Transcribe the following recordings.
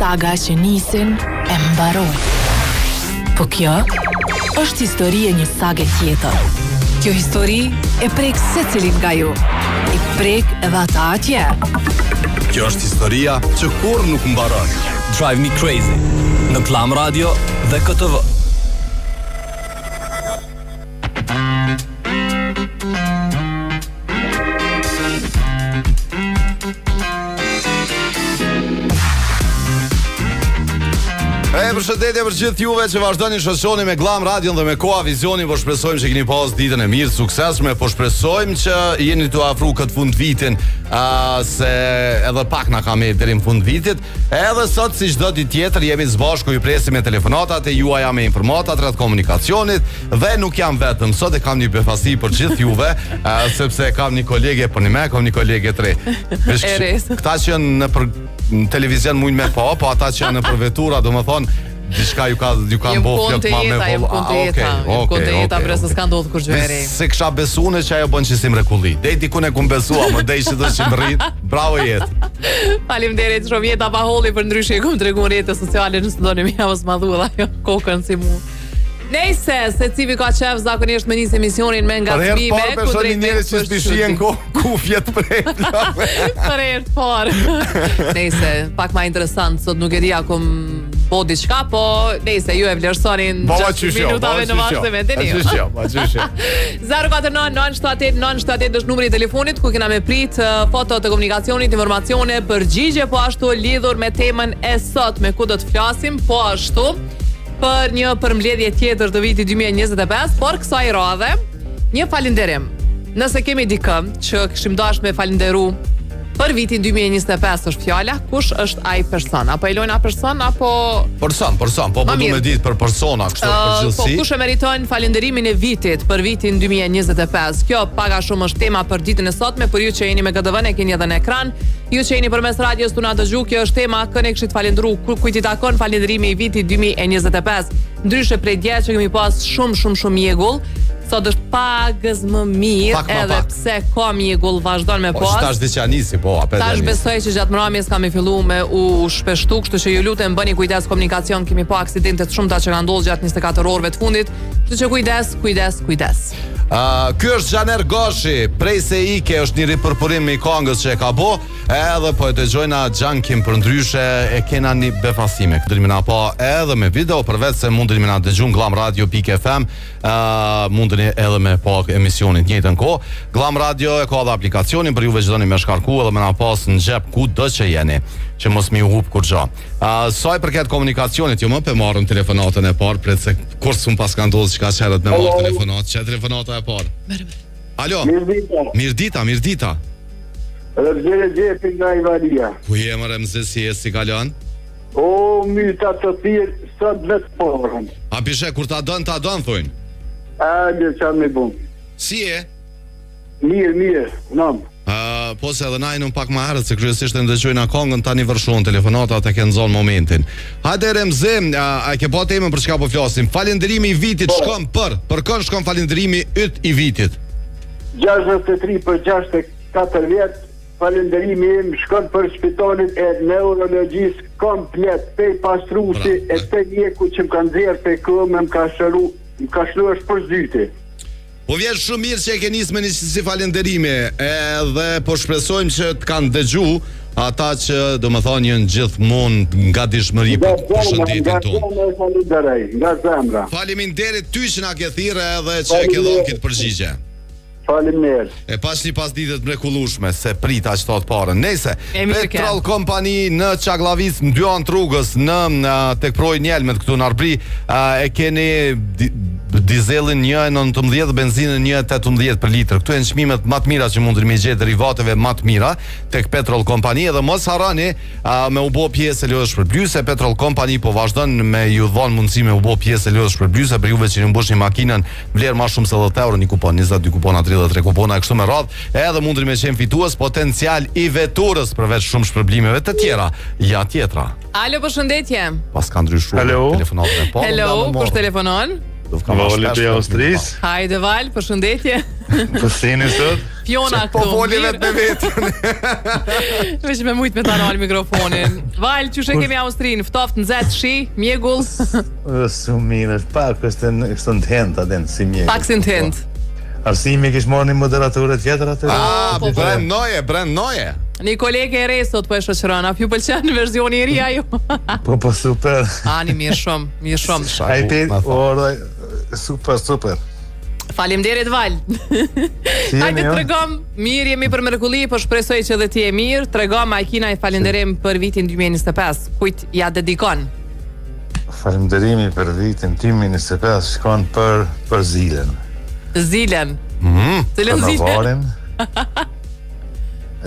Saga që nisin e mbarojnë. Po kjo është histori e një sage tjetër. Kjo histori e prek secilin nga ju. I prek edhe ata atje. Kjo është historia që kur nuk mbaron. Drive Me Crazy në Klam Radio dhe KTV. Përshëndetje për gjithë juve që vazhdoni shoqoni me Glam Radion dhe me Koa Vizionin. Po shpresojmë që keni pas ditën e mirë, suksesshme. Po shpresojmë që jeni të afru këtë fund vitin, se edhe pak na ka me deri në fund vitit. Edhe sot si çdo ditë tjetër jemi së bashku, ju presim me telefonatat e juaja, me informatat rreth komunikacionit dhe nuk jam vetëm. Sot e kam një befasi për gjithë juve, sepse kam një kolege për një me, kam një kolege të re. Këta që në televizion mujnë me po ata që janë në përvetura, do më thonë, diçka ju ka bo flok ma me vol. Jem konte jeta, bre se s'ka ndodhë kur gjë e re. Se kësha besune që ajo bën që si mrekulli. Dej dikun e kum besua, më dej që do që më rrit. Bravo jetë. Faleminderit shumë, jeta pa holli, për ndryshe i kum të regu në rete sociale, nësë ndoni mi javës madhu dhe ajo kokën si mu. Nejse, se civi ka qef zakonisht me njës emisionin me nga të mime. Për herë parë një njëri që shpishien kufjet për e Për herë parë. Nejse, pak ma interesant, sot nuk e di akum po diçka, po nejse, ju e vlerësonin 6 minutave në vazhdime të një. 049-978-978 është numri i telefonit ku kena me prit foto të komunikacionit, informacione, përgjigje, po ashtu lidhur me temën e sot, me ku do të flasim, po ashtu për një përmbledhje tjetër të vitit 2025, por kësaj radhe një falenderim. Nëse kemi dikëm që kishim dash me falenderu për vitin 2025 është fjala, kush është ai person? Apo e lojna person, apo... Person, po du me ditë për persona, kështu për gjithësi. Po kush e meriton falenderimin e vitit për vitin 2025? Kjo paga shumë është tema për ditën e sotme, për ju që jeni me KTV-n e keni edhe në ekran, ju që jeni përmes radios të na dëgju, kjo është tema këne këshit falendru, kujt i takon falenderimi i vitit 2025. Ndryshe prej dje që kemi pas shumë mjegull, sot është pagës më mirë, edhe pse ka mjegull vazhdon me pas. Po tash diçka nisi, po apet. Tash besoj që gjatë mramjes kam i fillu me u shpeshtu, kështu që ju lutem bëni kujdes komunikacion, kemi po aksidente të shumta që kanë ndodhur gjatë 24 orëve të fundit, kështu që kujdes. Ky është Xhaner Goshi, prej se ike është një ripërpurim me i kongës që e ka bo, edhe po e dëgjojna Gjankim për ndryshe e kena një befasime. Këtë dërimina po edhe me video, përvec se mundin me na dëgjun Glam Radio.fm, mundin edhe me po emisionit njëjtën kohë. Glam Radio e ka dhe aplikacionin për juve që doni me shkarku edhe me na pas në gjep ku do që jeni, që mos mi hup kur gjo. Saj përket komunikacionit, jo më pe marrëm telefonatën e parë, pret se kur s'un pas ka ndodhë që ka qeret me marrë telefonat, që telefonata e parë. Alo, Mirdita. Rëgjere Gjepi nga Ivalia. Ku je më remze si e si kalon? O, myta të thirë, sot vetë porën. A pishe, kur ta don, thujnë? Dhe qa me bun. Si e? Mirë, nam. Po se edhe na nuk pak ma herët, se kryesisht e ndëgjojna kongën, tani vërshon telefonata të kënë zonë momentin. Hajde remze, a ke po temën për çka po flasim? Falenderimi i vitit shkon për kënë shkon falenderimi yt i vitit? 63 për 64 vjetë, falenderimi im shkon për spitalin e neurologjisë komplet, pej pastrusi e te mjeku që më kanë zirë pe këmë, më ka shlu është për zyti. Po vjen shumë mirë që e ke nisë me një si falenderimi, edhe po shpresojmë që të kanë dëgju ata që do më thonë jënë gjithmonë nga dishmëri për shëndetin tonë. Nga zemra. Faleminderit ty që na ke thirrë edhe që e ke dhënë këtë përgjigje. Faleminderit. E pas një pas ditët mrekullueshme se prita që thot parën. Nëse Petrol Kompani në Çaklavic, në dy anë rrugës, në tek Proj Njelmet këtu në Arbri, e keni dizelin 1.19, benzinën 1.18 për litër. Këtu janë çmimet më të mira që mund të me gjetë derivateve më të mira tek Petrol Kompani, edhe mos harroni me u bë pjesë e lojës shpërblyese. Petrol Kompani po vazhdon me ju dhon mundësi me u bë pjesë e lojës shpërblyese për juve që ju mbushni makinën, vlerë më shumë se 10 euro, një kupon, 22 kupona, 33 kupona kështu me radhë, edhe mundni me qenë fitues potencial i veturës përveç shumë shpërblimeve të tjera. Ja tjetra. Alo, përshëndetje. Pas ka ndryshuar telefonatën e parë. Hello, kush telefonon? Voli të Austrisë. Hajde Val, përshëndetje. Po sini sot? Fiona Po këtu. foli vetë me vetën. Veç me mujt me ta nal mikrofonin. Val, çu kemi Austrinë, ftoft nxet shi, mjegull. Mirë, pak është në tent atë si mjek. Pak si në tent. Arsimi kish marrë një moderatorë tjetër atë. Po Brand Noje. Një kolege e re sot po e shoqëron, a ju pëlqen versioni i ri ajo? Po super. Ani mirë shumë. Ai pe ora super. Faleminderit Val. Hajde tregom, mirë jemi për mrekulli, po shpresoj që edhe ti je mirë. Tregom Akina i falenderojm për vitin 2025. Kujt ja dedikon? Falenderimi për vitin 2025 shkon për Zilen. Zilen. Cilën Zilen? Varin.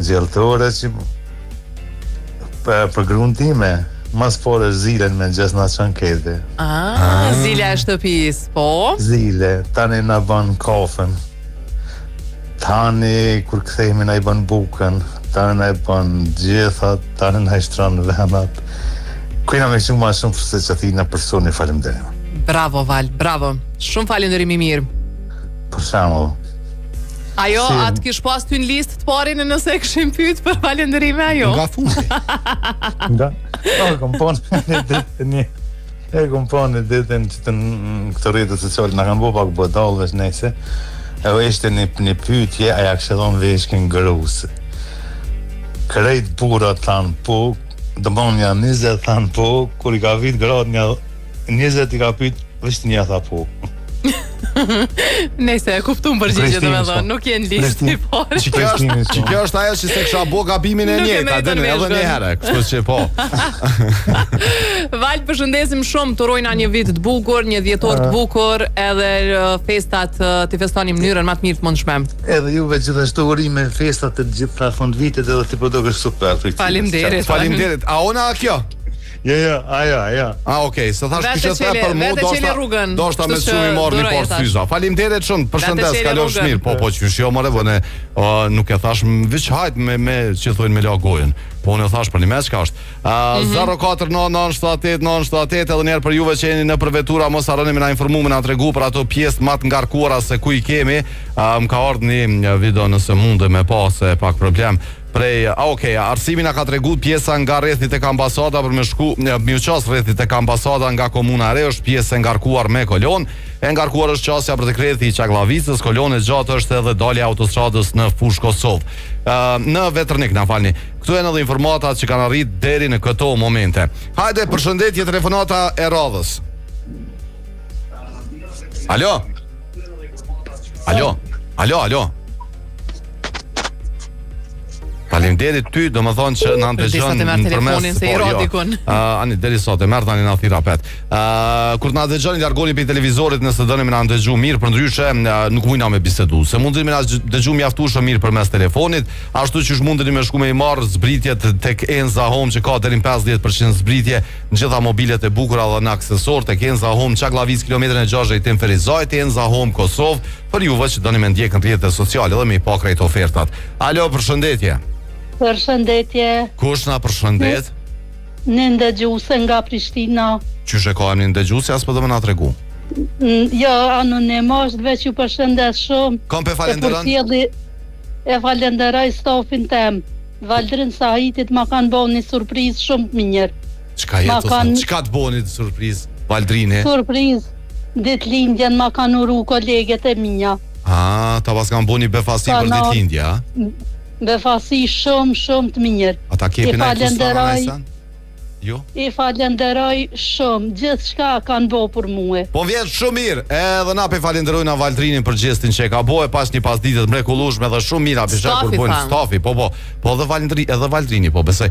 Gjeltore që për grunë time mas por është Zilen me gjesë nga qankete. Zile e shtëpis, po? Zile, tani na bën kafen. Tani kur kthehemi na i bën bukën, tani na i bën gjithat, tani na i shtron venat. Kujna me shumë ma shumë se që ti në personi falemderim. Bravo Val, bravo. Shumë falenderim i mirë. Për shembull. Ajo, atë kish pas ty në listë të parin nëse këshim pyet për falenderime ajo? Nga fundi. Komponi ditën që të në këtë rritë sociale në kanë bo pak bodalë veç nese. E o ishte një pyetje, aja kështë edhon veshkin gërusë. Krejt bura thanë po, dëmon një 20 thanë po, kur i ka vit gratë një 20 i ka pyet, vështë një tha po. Nese, e kuptum përgjigje dhe me dhënë, nuk jenë listë i parë. Që kjo është ajo që se kësha bo gabimin e njëta, edhe një herë, kështu që po. Val, përshëndesim shumë, të urojna një vit të bukur, një dhjetor të bukur, edhe festat të festoni mënyrën më të mirë të mundshme. Edhe juve gjithashtu urime festat të gjitha fund vitet edhe të produkësh super. Faleminderit. A ona kjo? Jo, ajo. Okej, se thash kishe the për mu, do shta me shumë i morë një porë fyza. Faleminderit shumë, përshëndes, kalofsh mirë. Po qysh jo more, vëne, nuk e thash veç hajt me që thujnë me la gojën. Po unë e thash për një mes që është. 049978978 edhe njerë për juve që jeni në përvetura, mos harroni me na informu, me na tregu për ato pjesë më të ngarkuara se ku i kemi. Më ka ardhur një video nëse mundë me pa se pak problem. Arsimi na ka treguar pjesa nga rrethit tek ambasada për me shku mi qas rrethit tek ambasada nga komuna e re, është pjesë e ngarkuar me kolon. E ngarkuar është qasja për tek rrethi i Çaglavicës, kolon e gjatë është edhe dalja e autostradës në fushë Kosovë. Në Vetrnik, na falni. Këtu janë edhe informatat që kanë arrit deri në këto momente. Hajde, përshëndetje, telefonata e radhës. Alo. Faleminderit ty, do më thonë që në ndëgjën telefonin se i rodikun. Ani, deri sot e merë tani në thira pet. Kur në ndëgjën i largoni për televizorit nëse dëni me në ndëgju mirë, për ndryshe nuk mujna me bisedu. Se mundin me në ndëgju mjaftushë mirë për mes telefonit, ashtu që mundin me shku me i marë zbritjet tek Enza Home që ka deri 50% zbritje në gjitha mobilet e bukura dhe në aksesor tek Enza Home Çaglavic kilometrën e 6 i Ferizajt, Enza Home Kosovë, për juve që dëni me ndjekën rrjetet sociale dhe me i pa krejt ofertat. Alo, përshëndetje. Përshëndetje. Kush na përshëndet? Në ndëgjuse nga Prishtina. Qysh e ka një ndëgjuse, as po do më na tregu? Jo, anonimisht, veç ju përshëndes shumë. Kom pe falenderon? E falenderoj stafin tem. Valdrin Sahitit ma kanë bënë një surprizë shumë të mirë. Çka të bëni të surprizë, Valdrini? Surprizë. Ditëlindjen ma kanë uru koleget e mia. Ta pas kanë bëni befasi për ditëlindja, befasi shumë të mirë. Ata kepin e kusana mesen? Jo? I falenderoj shumë, gjithë shka kanë bo për muë. Po vjen shumë mirë, edhe na pe falenderojnë a Valdrinin për gjestin që ka bo, e pas një pas ditet mrekullueshme dhe shumë mirë apishe kur bojnë stafi, po edhe Valdrini, po besoj.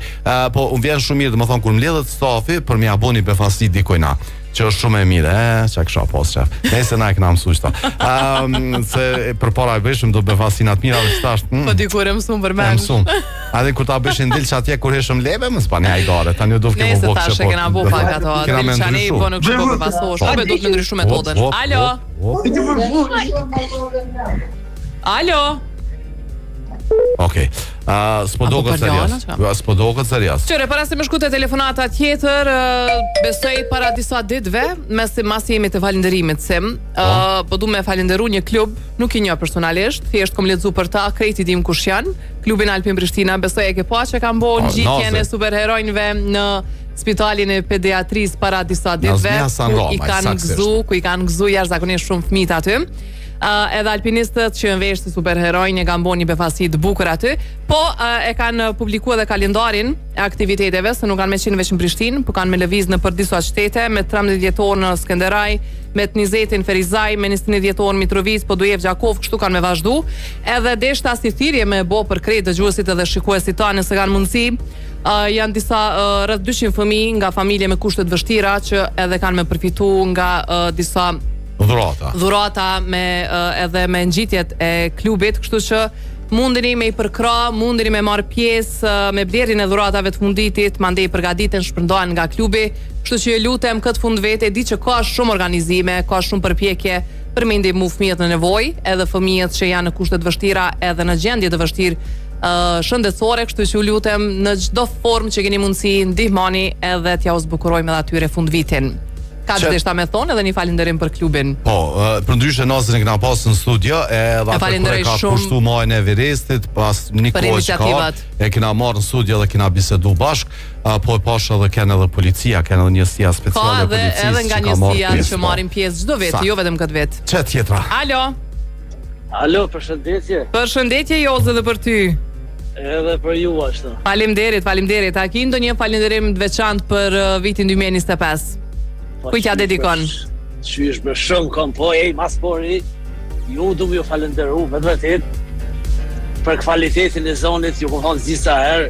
Po unë vjen shumë mirë, dhe më thonë, kur mbledhet stafi, për mi aboni befasi dikojna. Që është shumë e mirë, që kësha pos qef. Nese na e këna mësu qëta. Se për para e bëshëm do befasinat mira dhe qëta është... Po dikur e mësum për menë. Adhe kur ta bëshin dil që atje kur heshëm lebe, më s'pa një ajgare. Ta një do fke më bok që po... Nese ta shë kena bo pak ato, dil që ne i po në kështë po befasosh. Shpe do të më ndryshu metodën. Alo? Okej. S'po duket serioz. Qëre, para se më shku te telefonata tjetër, besoj para disa ditëve, mas jemi të falënderimit sim, po du me falënderu një klub, nuk i një personalisht, thjesht kom lexu për ta, krejt i dim kush janë, klubin Alpin Prishtina, besoj e ke pa që kam bo në gjitjen e superherojnëve në spitalin e pediatrisë para disa ditëve, ku i kanë gëzu jashtëzakonisht shumë fëmijë aty. Edhe alpinistët që në vesh të superherojnë e kanë bo një befasi të bukur aty, po e kanë publikuar dhe kalendarin e aktiviteteve, se nuk kanë me qenë veç në Prishtinë, po kanë me lëviz në për disa qytete, me 13 dhjetor në Skënderaj, me 20 Ferizaj, me 21 dhjetor në Mitrovic, po Dujev Gjakov, kështu kanë me vazhdu, edhe deshta si thirrje me bo për krejt dëgjuesit edhe shikuesit tanë nëse kanë mundësi. Janë disa rreth 200 fëmijë nga familje me kushte të vështira që edhe kanë me përfitu nga disa dhurata edhe me ngjitjet e klubit, kështu që mundeni me i përkra, mundeni me marrë pjesë me blerjen e dhuratave të funditit, mandej përgatiten shpërndohen nga klubi, kështu që ju lutem këtë fund vete, di që ka shumë organizime, ka shumë përpjekje për me ndihmu fëmijët në nevojë, edhe fëmijët që janë në kushte të vështira edhe në gjendje të vështirë shëndetësore, kështu që ju lutem në çdo formë që keni mundësi ndihmoni edhe t'ja u zbukurojmë edhe atyre fund vitin. Ka që deshta me thonë edhe një falenderim për klubin. Po, për ndryshe Nazën e këna pasë në studio, edhe atë kure ka përshtu majën e Everestit, pas një kohë që ka, e kena marë në studio dhe kena bisedu bashk, po e pasha dhe kena edhe policia, kena edhe njësia speciale policisë edhe nga njësia që marim pjesë gjdo vetë, jo vetëm këtë vetë. Që tjetra? Alo, përshëndetje. Përshëndetje Joze dhe për ty. Edhe për ju ashtu. Faleminderit. A ki ndonjë falenderim të veçantë për vitin 2025? Kujtja dedikon? Qysh me shumë kom po, mas pori, ju du ju falenderu, me vërtet, për kvalitetin e zonit, ju kom thonë zisa herë.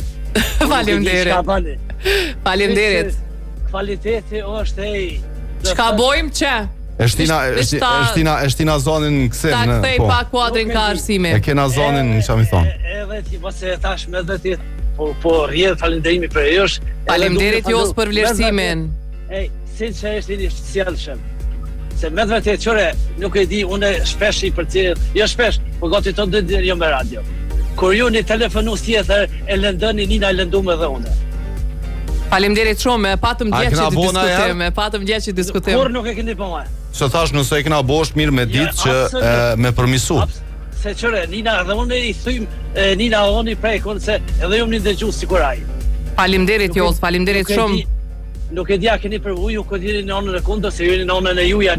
Faleminderit. Kvaliteti është Çka bojmë që? Eshtina zonin kësim. Ta këthej pa kuadrin ka arsimi. E kena zonin, në që mi thonë. Edhe ti mëse e tash me vërtet, po rjedhë falenderimi për e është. Faleminderit jos për vlerësimin. Sinqerisht i sjellshëm. Se me të vërtet qore, nuk e di, unë shpesh i përcjell, jo shpesh, po gati të ndë jo me radio. Kur ju një telefonu tjetër, e lëndëni, nina e lëndu me dhe une. Faleminderit shumë, patëm dje që diskutim. Kur nuk e keni po me? Që thash nëse e kena bo është mirë me ditë që me përmisu. Se qore, nina dhe unë i thym, nina dhe unë i prejkun, se edhe ju një dëgju si kuraj. Faleminderit Jos, faleminderit shumë. Nuk e dja keni përvu ju këtë jeni në onën e kundër, se jeni në onën e juja,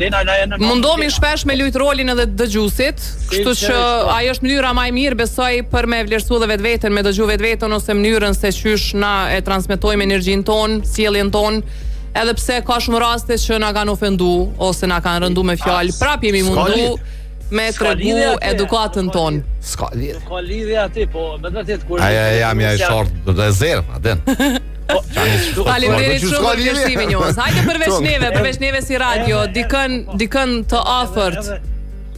mundomi shpesh me lujt rolin edhe dëgjusit, kështu që ajo është mënyra ma e mirë, besoj për me vlerësu dhe vetveten, me dëgju vetveten, ose mënyrën se qysh na e transmetojmë energjin ton, sjelljen ton, edhe pse ka shumë raste që na kanë ofendu, ose na kanë rëndu me fjalë, prap jemi mundu me tregu edukatën ton. Ska lidhje ati, po me vërtet kur... Jam ja i short rezerv, aden. Faleminderit shumë për vlerësimin juaj. Hajde përveç neve si radio, dikën të afërt.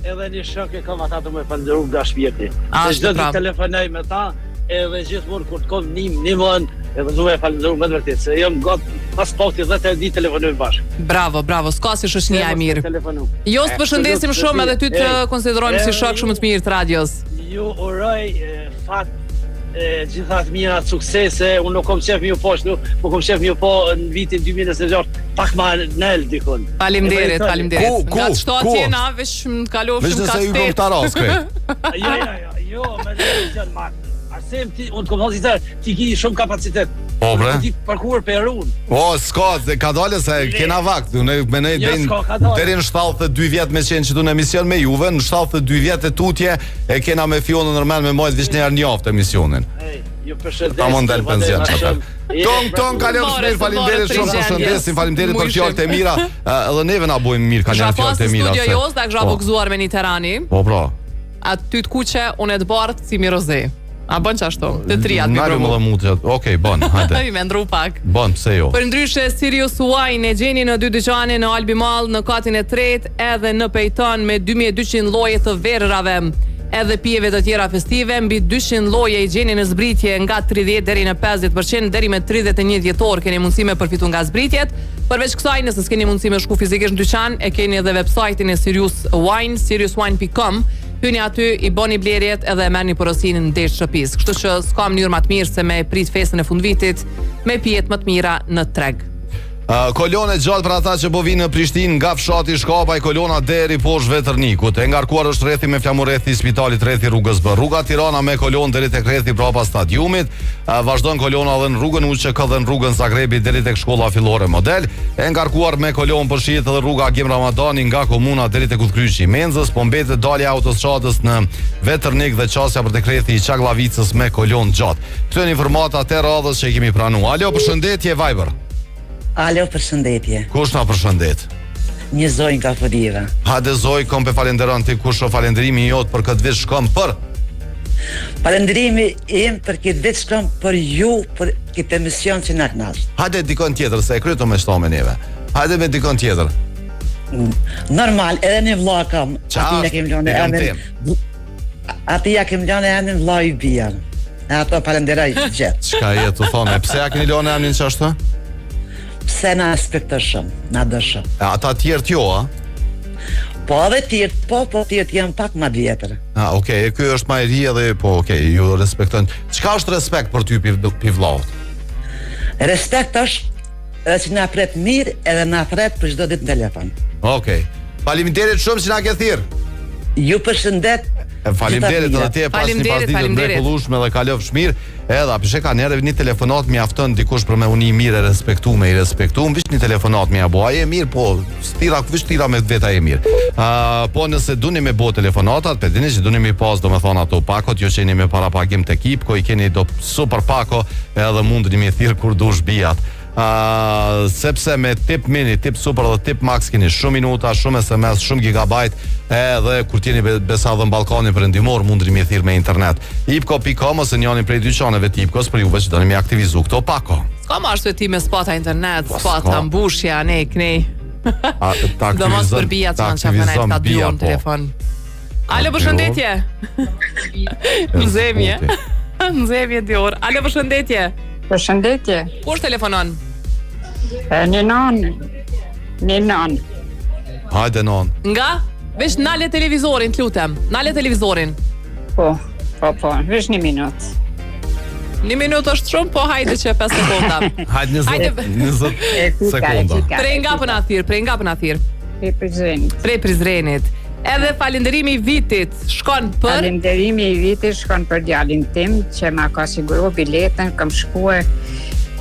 Edhe një shok e kam ata të më falënderuar nga shpirti. Se çdo ditë telefonoj me ta, edhe gjithmonë kur të kom një mon, edhe do e falënderoj me vërtet se jam gati pas pati 10 ditë telefonoj bashkë. Bravo, s'ka si shoqënia e mirë. Jo, përshëndesim shumë edhe ty të konsiderojmë si shok shumë të mirë të radios. Ju uroj fat gjithat mira suksese, unë nuk kom qef mjë po shtu, po kom qef mjë po në vitin 2026, pak ma nëll dikon. Faleminderit. Nga të shtatje na, veç më kalofshim ka të ju ta raskoj. Jo, me dhe në marë. Arsem ti, unë kom thonë zizar, ti ki shumë kapacitet. Po, bre? Ti parkuar për unë. O, s'ka, ka dole se kena vakt. Me ne deri në 72 vjet me qenë që du në emision me juve, në 72 vjet e tutje e kena me fionë normal me mojt vish njerë njoftë emisionin. Ju përshëndes. Ta mund del penzion çfarë. Ton kalon shpejt, faleminderit shumë, përshëndesim, faleminderit për fjalët e mira. Edhe neve na bojmë mirë kanë fjalët e mira. Studio jos, da gjapo gëzuar me një Terani. Po, aty të kuqe, unë e të bardh si Miroze. A bën qashtu? Të trijat mi provu. Okej, bën, hajde. Me ndru pak. Bën, pse jo. Për ndryshe Sirius Wine e gjeni në 2 dyqane në Albi Mall, në katin e 3 edhe në Pejton me 2200 lloje të verrave. Edhe pijeve të tjera festive, mbi 200 lloje i gjeni në zbritje nga 30 deri në 50%, deri me 31 dhjetor keni mundësi me përfitu nga zbritjet. Përveç kësaj, nëse s'keni mundësi me shku fizikisht në dyqan, e keni edhe website-in e Sirius Wine, siriuswine.com. hyni aty, i boni blerjet edhe e merrni porosinë në desh shtëpis. Kështu që s'ka mënyrë më të mirë se me prit festën e fundvitit me pijet më të mira në treg. Kolone gjatë për ata që po vinë në Prishtinë nga fshati Shkapa, kolona deri poshtë Vetërnikut. E ngarkuar është rrethi me flamurethi spitalit rrethi rrugës B. Rruga Tirana me kolonë deri tek rrethi brapa stadiumit. Vazhdon kolona edhe në rrugën UÇK dhe në rrugën Zagrebi deri tek shkolla fillore Model. E ngarkuar me kolonë përshihet edhe rruga Agim Ramadani nga komuna deri tek udhkryqi i Menzës, po mbetet dalja e autostradës në Vetërnik dhe qasja për tek rrethi i Çagllavicës me kolonë gjatë. Këto janë informatat e radhës që i kemi pranuar. Alo, përshëndetje Viber. Alo, përshëndetje. Kush na përshëndet? Një Zoj nga Foriva. Hade Zoj, kom pe falenderon ti kush o falenderimi jot për këtë vit shkon për? Falenderimi im për këtë vit shkon për ju, për këtë emision që na knas. Hade dikon tjetër se e kryto me shto me neve. Hade me dikon tjetër. Normal, edhe një vlla kam. Ati ja kem lënë emrin vlla i bian. E ato falenderoj gjithë. Çka je tu thonë? Pse ja keni lënë emrin çashtu? Pse na respektoj shumë, na do shumë. Ata tjerë jo, a? Po edhe tjerë, po tjerë janë pak më vjetër. Okej, ky është më i ri edhe po, okej, ju respektojnë. Çka është respekt për ty pi vllaut? Respekt është edhe që na pret mirë edhe na pret për çdo ditë në telefon. Okej. Faleminderit shumë që na ke thirr. Ju përshëndet. Faleminderit edhe ti pas një pasditë mrekullueshme dhe kalofsh mirë. Edhe apo ka njerëz një telefonat mjafton dikush për me uni mirë e respektuar, i respektuar, vish një telefonat më apo ai e mirë, po stira vështira me vetë ai e mirë. Po nëse duni me bë telefonatat, pe dini që duni me pas domethënë ato pakot, ju qeni me para pagim tek ekip, ko i keni do super pako, edhe mundeni me thirr kur dush bijat. Sepse me tip mini, tip super dhe tip max keni shumë minuta, shumë SMS, shumë gigabajt, edhe kur t'jeni besa dhe në balkonin për ndihmor mundeni me thirr me internet. Ipko.com ose njëri prej dyqaneve të Ipkos për juve që doni me aktivizu këto pako. S'ka më ashtu ti me spata internet, spata mbushja, ne knej. Do mos për bijat që kanë qafënajt ka 2 orë në telefon. Alo, përshëndetje. Nxemje. Nxemje 2 orë. Alo, përshëndetje. Përshëndetje. Kush telefonon? Një non. Hajde non. Nga? Vesh nale televizorin, t'lutem. Nale televizorin. Po, vesh 1 minutë. 1 minutë është shumë, po hajde që 5 sekonda. Hajde 20 sekonda. Prej nga për na thirr. Prej Prizrenit. Edhe falenderimi i vitit shkon për... Falenderimi i vitit shkon për djalin tim që ma ka siguru biletën, kam shkuar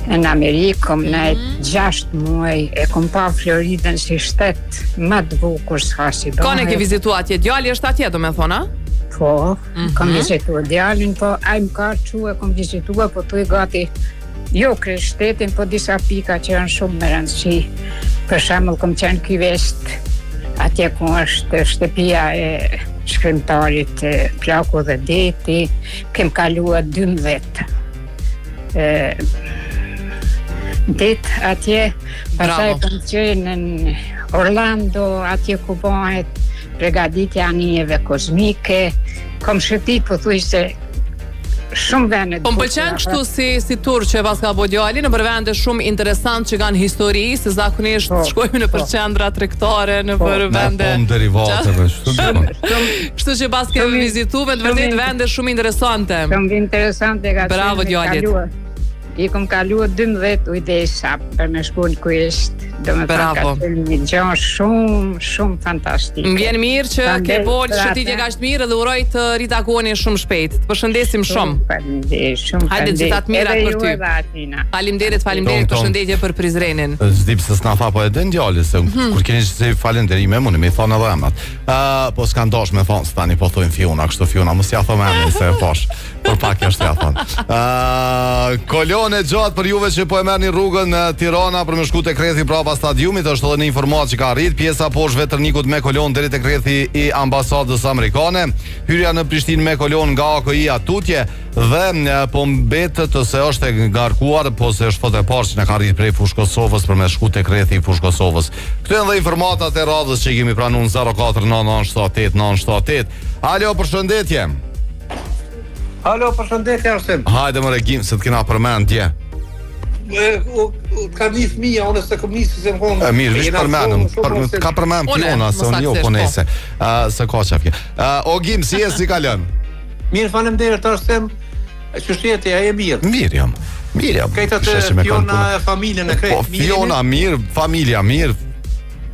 në Amerikë, kom nejt 6 muaj, e kom pa Floridën si shtet më të bukur s'ka si bëhe. Kone ke vizitu atje, djali është atje, do me thona? Po, kom vizitu djalin, po a më ka quë, kom vizitu, po tu i gati jo kërë shtetin, po disa pika që janë shumë më rëndësi. Për shembull, kom qenë ky vest atje ku është shtëpia e shkrimtarit Plaku dhe Deti, kem kaluar 12 ditë atje, pastaj kam qenë në Orlando, atje ku bëhet përgatitja anijeve kozmike, kam shëtit pothuajse shumë vende. Po më pëlqen kështu si tur që pas ka bo djali në për vende shumë interesant që kanë histori, se zakonisht shkojmë në për qendra tregtare, në për vende derivateve. Kështu që pas kemi vizitu me të vërtet vende shumë interesante. Shumë interesante ka. Bravo djalit. I kom kaluar 12 ujdesa për me shku në kujest. Bravo. Një gjë shumë fantastike. Më vjen mirë që ke bolë shëtitje ka shtë mirë dhe uroj të ritakoni shumë shpejt. Të përshëndesim shumë. Hajde gjithat mirat për ty. Faleminderit, përshëndetje për Prizrenin. Zdip se s'na tha po e den djali, se kur keni që se falenderime, mune me thonë edhe emrat. Po s'kan dosh me thonë, s'tani po thujnë Fiona, kështu Fiona, mos ja thome emrin se e posh. Por pak jashtë ja thonë. Kolone gjatë për juve që po e merrni rrugën në Tirana për me shku tek rrethi brapa stadiumit, është edhe një informatë që ka arrit, pjesa poshtë Vetërnikut me kolon deri tek rrethi i ambasadës amerikane, hyrja në Prishtinë me kolon nga AKI-a tutje dhe po mbetet se është e ngarkuar, po se është foto e parë që na ka arrit prej Fushë Kosovës për me shku tek rrethi i Fushë Kosovës. Këto janë dhe informatat e radhës që i kemi pranuar 049978978. Alo, përshëndetje. Alo, përshëndetje Arsim. Hajde më regim se të kena përmend tje. ka një fëmija, unë se kom nisë se më konë. Mirë, vish përmenëm, ka përmenëm pjona, se unë jo ponese, se ka qafje. O Gim, si e si kalën? Mirë, faleminderit, të arsem, që shtjeti, a e mirë? Mirë jam. Kajta të Fiona e familjen e krejt. Po, Fiona mirë, familja mirë.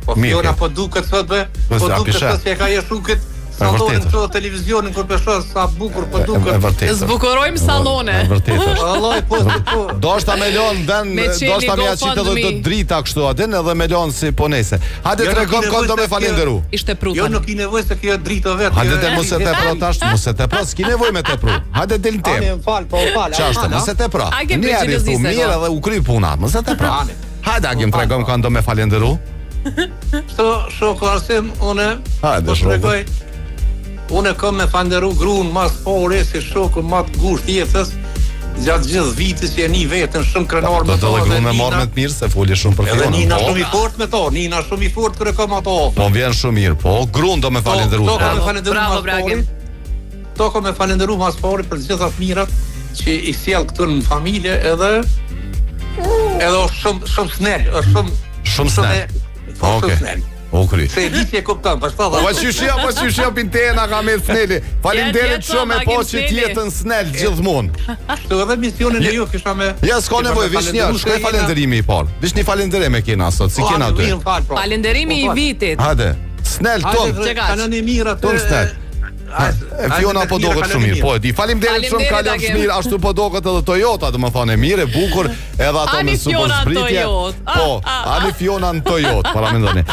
Po, Fiona po duket sot be, po duket sot që e ka jeshuket salonin të televizionin kur peshosh sa bukur po duket. Zbukurojmë salone. Vallai po. Doshta me lon vend, doshta me aqit edhe të drita kështu atin edhe me lon si ponese. Hajde tregom kon do me falenderu. Ishte pruta. Jo nuk i nevojë se kjo drita vetë. Hajde te mos e tepro tash, mos e tepro, s'ki nevojë me tepro. Hajde del tem. Fal. Çfarë, mos e tepro. Ne ari tu mirë edhe u kry puna, mos e tepro. Hajde agim tregom kon do me falenderu. Shoku Arsem, unë po tregoj. Unë kam me falenderu gruan mas pore si shoku më të ngushtë jetës gjatë gjithë vitit që e një vetën shumë krenar me to. Do gruan me marrë me të mirë se foli shumë për Fionën. Edhe Nina shumë i fort me to, Nina shumë i fort kur e kam ato. Po vjen shumë mirë, po gruan do me falenderu. To kam me falenderu mas pore për gjitha të mirat që i sjell këtu në familje edhe shumë snel, shumë snel. Okej. O kry. Se di ti e kupton, pastaj. Po çushia pintena ka me sneli. Faleminderit shumë e po që të jetën snel gjithmonë. Kështu edhe misionin e ju kisha me. Ja, s'ka nevojë, vish një, shkoj falenderimi i parë. Vish një falenderim e kena sot, si kena aty. Falenderimi i vitit. Hajde. Snel ton. Kanë një mirë atë. Ton snel. Fiona po doket shumë mirë. Po e di. Faleminderit shumë kalon mirë, ashtu po doket edhe Toyota, domethënë mirë, e bukur, edhe ato me super zbritje. Po, ani Fiona në Toyota, para mendoni.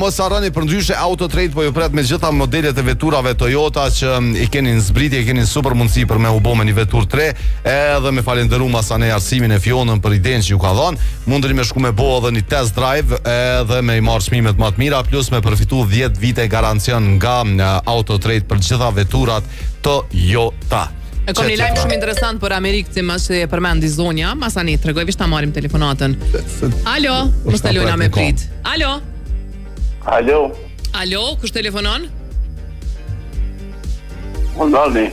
Mos harroni përndryshe Autotrade po ju pret me gjitha modelet e veturave Toyota që i keni në zbritje, i keni super mundësi për me u bë me një veturë 3, edhe me falenderu masane arsimin e Fionën për idenë që ju ka dhënë. Mundeni me shku me bo edhe një test drive edhe me i marrë çmimet më të mira, plus me përfitu 10 vite garancion nga Autotrade për gjitha veturat Toyota. E kom një lajm shumë interesant për Amerikë që mas që e përmendi zonja, masani tregoj vish ta marrim telefonatën. Alo, mos ta lojna me prit. Alo, kush telefonon? Ondani.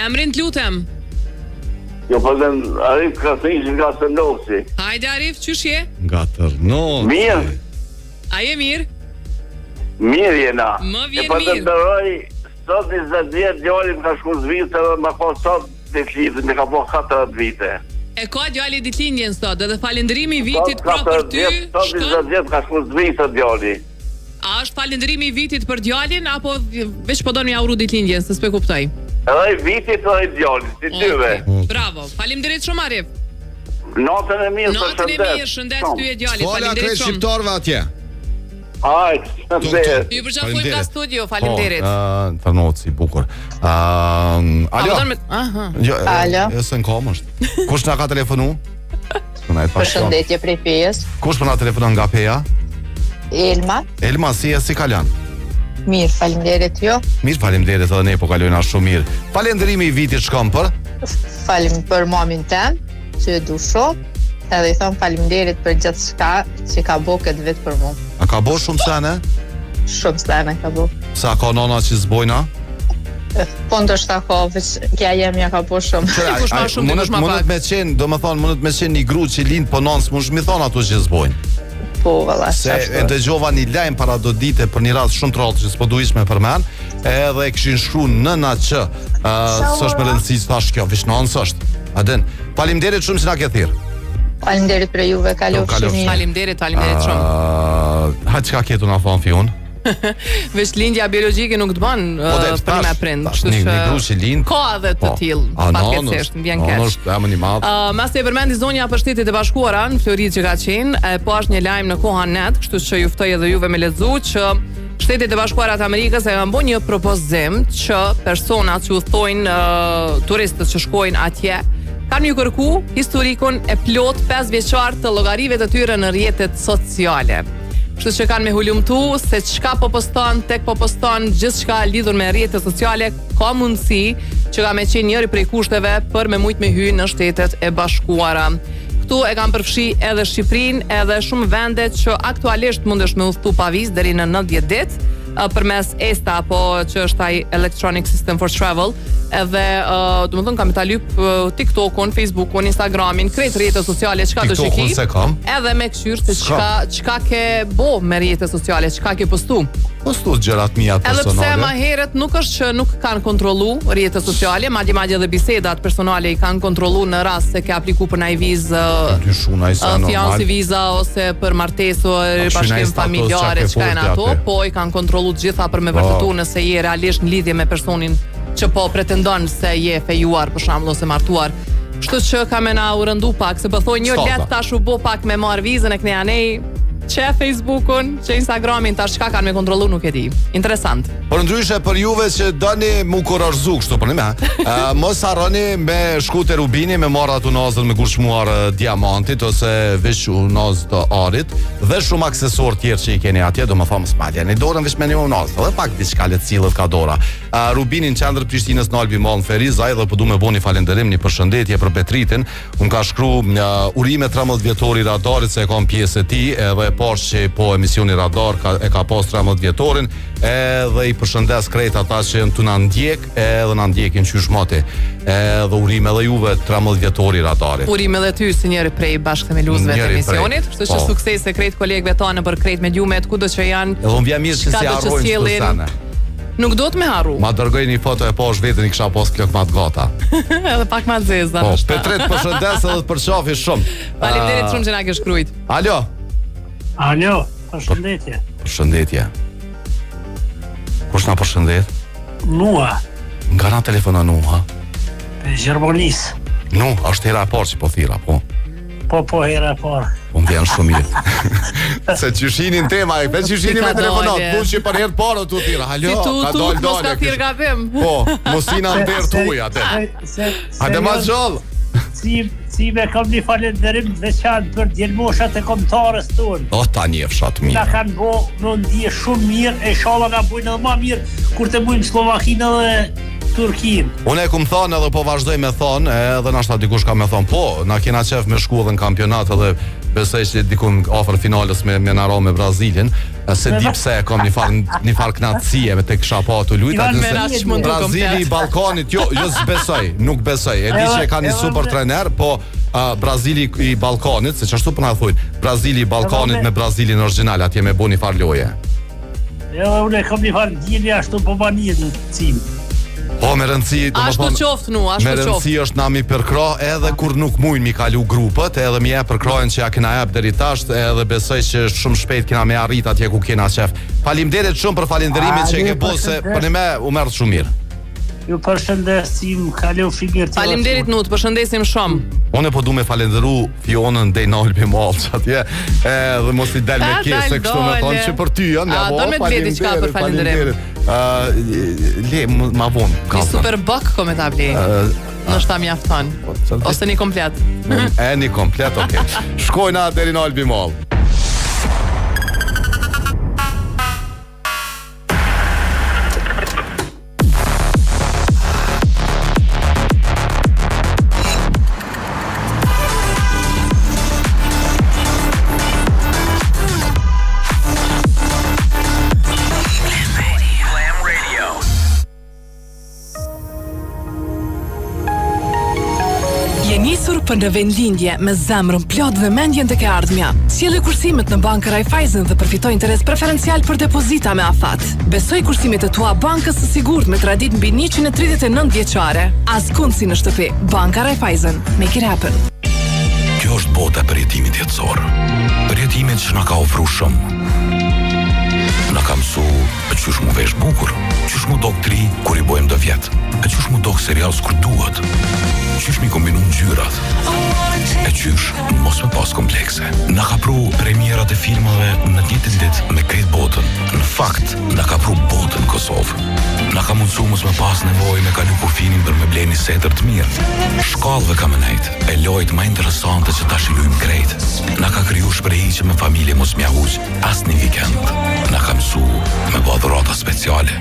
Emrin t'lutem. Jo, po them Arif Krasniqi nga Tërnosi. Hajde Arif, qysh je? Nga Tërnosi. Mirë. A je mirë? Mirë jena. Më vjen mirë. Po të ndëroj, sot 20 vjetë djali më ka shku zvite dhe më ka sot ditlindjen, më ka po 14 vite. E ka djali ditlindjen sot, edhe falënderimi i vitit pra për ty. Sot 20 vjetë ka shku zvite djali. A është falënderimi i vitit për djalin apo veç po do më uru ditlindjen, se s'pe kuptoj. Edhe i vitit edhe i djalit, si tyve. Bravo, faleminderit shumë Arif. Natën e mirë, shëndet. Natën e mirë, shëndet ty e djalit, faleminderit shumë. Shqiptarve atje. Ju përqafoj nga studio, faleminderit. Tërnoci, bukur. Alo. Jo, se në kom është. Kush nga ka telefonu? Përshëndetje prej Pejes. Kush për nga telefonon nga Peja? Elma, si e si kalan? Mirë, faleminderit jo. Mirë, faleminderit edhe ne po kalojna shumë mirë. Falenderimi i vitit shkon për? Falim për mamin tem, që e du shumë. Edhe i thonë faleminderit për gjithë shka që ka bo këtë vetë për mu. A ka bo shumë sene? Shumë sene ka bo. Sa ka nona që zbojna? Po ndoshta ka, veç kja jemja ka bo shumë. Mundet me qenë, do më thonë, mundet me qenë një gru që lind, po nonës mund shmi thonë ato që zbojnë. Po, valla. Se e dëgjova një lajm para do dite për një rast shumë trollë që s'po duhesh me përmend, edhe e kishin shkruar nëna që s'është me rëndësi, thash kjo veç nonës është. A den. Faleminderit shumë që na ke thirr. Faleminderit për juve, kalofshi mirë. Faleminderit shumë. Ha çka ketu na thon Fion? Veç lindja biologjike nuk të bën për me prind, kështu që ka edhe të tillë fatkeqësisht vjen keq. Është më i madh. Mas e përmendi zonja për Shtetet e Bashkuara në Floridë që ka qenë, po është një lajm në kohën net, kështu që ju ftoj edhe juve me lexu që Shtetet e Bashkuara të Amerikës e kanë bërë një propozim që personat që udhtojnë turistët që shkojnë atje kanë ju kërku historikun e plot 5 vjeçar të llogarive të tyre në rrjetet sociale. Kështu që kanë me hulumtu se çka po poston, tek po poston gjithçka lidhur me rrjetet sociale, ka mundësi që ka me qenë njëri prej kushteve për me mujt me hyrë në Shtetet e Bashkuara. Këtu e kanë përfshi edhe Shqipërinë, edhe shumë vende që aktualisht mundesh me udhëtu pa vizë deri në 90 ditë. përmes ESTA, apo që është ai Electronic System for Travel, edhe domethënë kam ta lyp TikTokun, Facebookun, Instagramin, krejt rrjete sociale, çka do shiki. Edhe me këshyrë se çka ke bo me rrjete sociale, çka ke postu. Postu gjërat mia personale. Edhe pse më herët nuk është që nuk kanë kontrollu rrjetet sociale, madje edhe bisedat personale i kanë kontrollu në rast se ke apliku për ndaj vizë, fianci viza ose për martesë, bashkim familjare, çka janë ato, po i kanë kontrollu të gjitha për me vërtetuar nëse je realisht në lidhje me personin që po pretendon se je fejuar për shembull ose martuar. Kështu që kam na u rëndu pak, se po thoj një let tash u bë pak me marr vizën e këne anej, që Facebookun, që Instagramin, tash çka kanë me kontrollu nuk e di. Interesant. Por ndryshe për juve që doni mu kurorzu kështu për me, mos harroni me shku te Rubini me marr atë unazën me gurshmuar diamantit ose veç unazë të arit dhe shumë aksesor tjerë që i keni atje, do më thonë smadja në dorën veç me një unazë, edhe pak diçka le të cilët ka dora. Rubini në qendër Prishtinës në Albi Mall në Feriz, ai dhe po du me bëni falënderim, një përshëndetje për Betritin. Unë ka shkru urime 13 vjetori radarit se e kam pjesë e tij, edhe poshtë që po emisioni radar e ka pas 13 vjetorin, edhe i përshëndes krejt ata që të na ndjek, edhe na ndjekin qysh moti. Edhe urime edhe juve 13 vjetori radarit. Urime edhe ty si njëri prej bashkëthemeluesve të emisionit, kështu që sukses e krejt kolegëve tanë për krejt mediumet kudo që janë. Edhe unë vjen mirë që si harrojnë këto sene. Nuk do të me harru. Ma dërgoj një foto e poshtë vetën i kisha pas klok ma të gata. Edhe pak ma të zezda. Po, Petrit përshëndes edhe të përqafi shumë. Faleminderit shumë që na ke shkrujt. Alo. Alo, përshëndetje. Përshëndetje. Kush na përshëndet? Nua. Nga na telefona Nua? Pe Gjermonis. Nu, është hera e parë që po thira, po. Po, hera e parë. Unë vjen shumë mirë. Se qyshinin tema, e veç qyshinin me telefonat, punë që për herë parë të thira. Alo, ka dole. Mos ka thirë gabim. Po, mosina në derë të uja, atë. Hajde ma gjallë. Si me kam një falenderim veçan për djelmoshat e komtarës tonë. O, ta njefshat mirë. Na kanë bo në ndje shumë mirë, e shala nga bujnë edhe ma mirë, kur të bujnë Slovakinë edhe Turkinë. Unë e kum thonë edhe po vazhdoj me thonë, edhe nashta dikush ka me thonë, po, na kena qef me shku edhe në kampionat edhe besoj që dikun ofër finales me naro me Brazilin, se di pse kam një farë knatësie me të kisha pa të lujta, Brazili i Balkanit, jo s'besoj, nuk besoj, e di që e ka një super trener, po Brazili i Balkanit, se qashtu përna thujnë, Brazili i Balkanit me Brazilin original, atje me bo një farë loje. Jo, unë e kam një farë gjili ashtu po banije në cimë. Po, me rëndësi, me rëndësi është na mi përkra edhe kur nuk mujnë mi kalu grupët, edhe mi e përkrajnë që ja kena jep deri tasht, edhe besoj që shumë shpejt kena me arrit atje ku kena qef. Falimderit shumë për falinderimin që e ke bo, se për një me u mërë shumë mirë. Ju përshëndesim, kalu figir të... Falimderit nu, të përshëndesim shumë. Une po du me falenderu Fionën dhe i nalbi malë që atje, dhe mos i del me kese kështu me thonë që për ty janë, ja do me të bledi qka për falenderim. Le, ma vonë. Një super bak kome ta bledi. Nështë ta mjafton. Ose një komplet. Një komplet, oke. Shkojna deri në Albi Mall. Për në vendlindje me zemrën plot dhe mendjen të ke ardhmja. Sjellë kursimet në bankë Raiffeisen dhe përfitoj interes preferencial për depozita me afat. Besoj kursimet e tua bankës së sigurt me tradit mbi 139 vjeçare. Askund si në shtëpi. Banka Raiffeisen. Make it happen. Kjo është bota për jetimit jetësor. Për jetimit që na ka ofru shumë. Na ka mësu e qysh mu vesh bukur, qysh mu dok tri kur i bojmë dë vjet, e qysh mu dok serial s'kur duhet, qysh mi kombinu ngjyrat, e qysh mos me pas komplekse. Na ka pru premierat e filmave në të njëjtin ditë me krejt botën. Në fakt, na ka pru botën Kosovë. Na ka mundsu mos me pas nevojë me kalu kufinin për me bleni setër të mirë. Shkallëve ka me nejt, e lojt ma interesante që ta shilujmë krejt. Na ka kriju shprehje me familje mos mja huq as një vikend. Na ka mësu me bë dhurata speciale.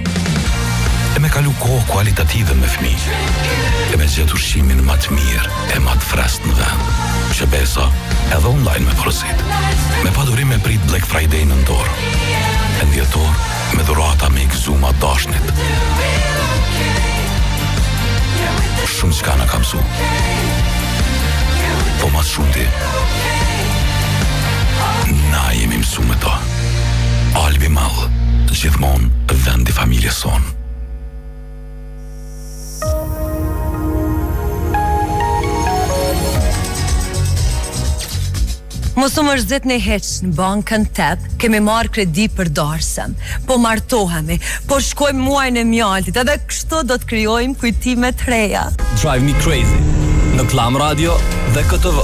E me kalu kohë kualitative me fëmijë. E me gjetë ushqimin më të mirë e më të freskët në vend. Që besa edhe online me porosit. Me padurim me prit Black Friday në ndorë. E në dhjetor me dhurata me i gëzuma dashnit. Shumë qka në kam su. Po mas shumë ti, na jemi mësu me ta. Albi Mall, gjithmon vendi familje son. Mosu më shzet në heq në bankën tep, kemi marrë kredi për darsem, po martohemi, po shkojmë muajnë e mjaltit, edhe kështu do të krijojmë kujtime të reja. Drive Me Crazy në Klam Radio dhe KTV.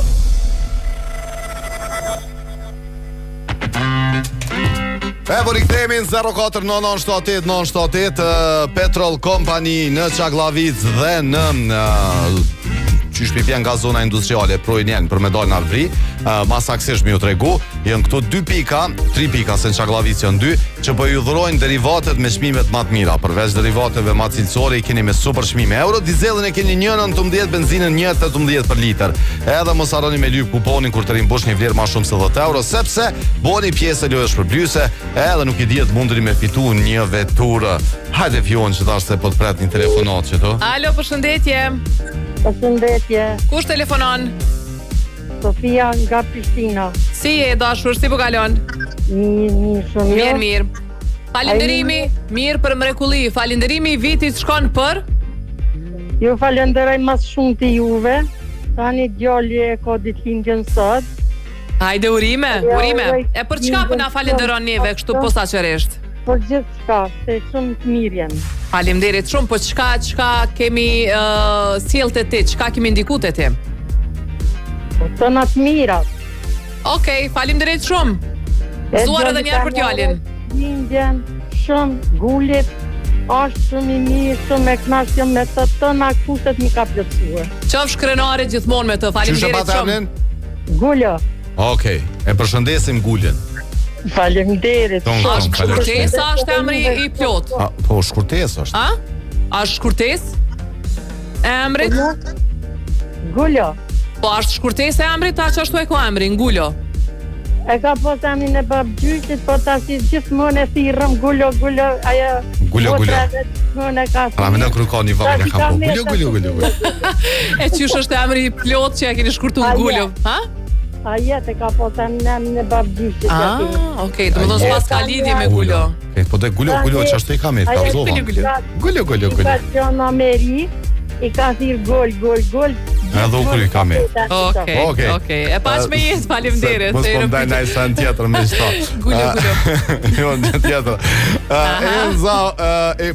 Po rikthehemi në 049978 Petrol Company në Çaklavic dhe në qysh pipjen nga zona industriale projnjen për me dalë në Avri, masaksisht mi ju tregu, janë këto 2 pika, 3 pika se në Çaklavic janë 2, që po ju dhurojnë derivatet me çmimet më të mira. Përveç derivateve më cilësore i keni me super çmime. Euro dizelin e keni 1.19, benzinën 1.18 për litër. Edhe mos harroni me lyp kuponin kur të rimbushni vlerë më shumë se 10 euro, sepse boni pjesë lojë shpërblyese, edhe nuk i dihet mundri me fitu një veturë. Hajde Fion që tash se po të pret një telefonat që to. Alo, përshëndetje. Përshëndetje. Kush telefonon? Sofia nga Prishtina. Si je dashur, si po kalon? Mirë. Mirë. Falenderimi, mirë për mrekulli. Falenderimi i vitit shkon për? Ju falenderoj mas shumë të juve. Tani djali e ka ditëlindjen sot. Hajde urime. E për çka po na falenderon neve kështu posaçërisht? Për gjithë shka, se shumë të mirë jenë. Faleminderit shumë, po çka kemi sjellë ti, çka kemi ndikuar te ti? Të na të mirat. Okej, faleminderit shumë. Zuar edhe një herë për t'jalin. Lindjen, shumë gullit, është shumë i mirë, shumë e kënaqur me të na kushtet mi ka plotësuar. Qofsh krenare gjithmonë me të, faleminderit shumë. Gullo. Okej, e përshëndesim Gulën. Faleminderit. Shkurtesa është emri i plot. Po, shkurtesë është. A shkurtesë? Emrit? Gullo. Po, është shkurtesë e emrit, a që ashtu e ko emri, Ngullo? E ka po të emrin e babgjyqit, po ta si gjithmonë e thirrëm Gullo, aja... Gullo. Pra me në kërë ka një vërë në kam po, Gullo. E qysh është emri i plot që e keni shkurtu Ngullo, ha? A jetë e ka po të emrin e babgjyqit. Okej, të më dhënë s'pas ka lidhje me Gullo. Po dhe Gullo, që ashtu i ka me, ka zova. Gullo. Ka qënë Amerik, i ka thirë gol. Edhe ukur i ka me. Okej. E pash me jetë, faleminderit. Mos po ndaj në isë në tjetër me qëta. Gullo. Jo, në tjetër. Enza,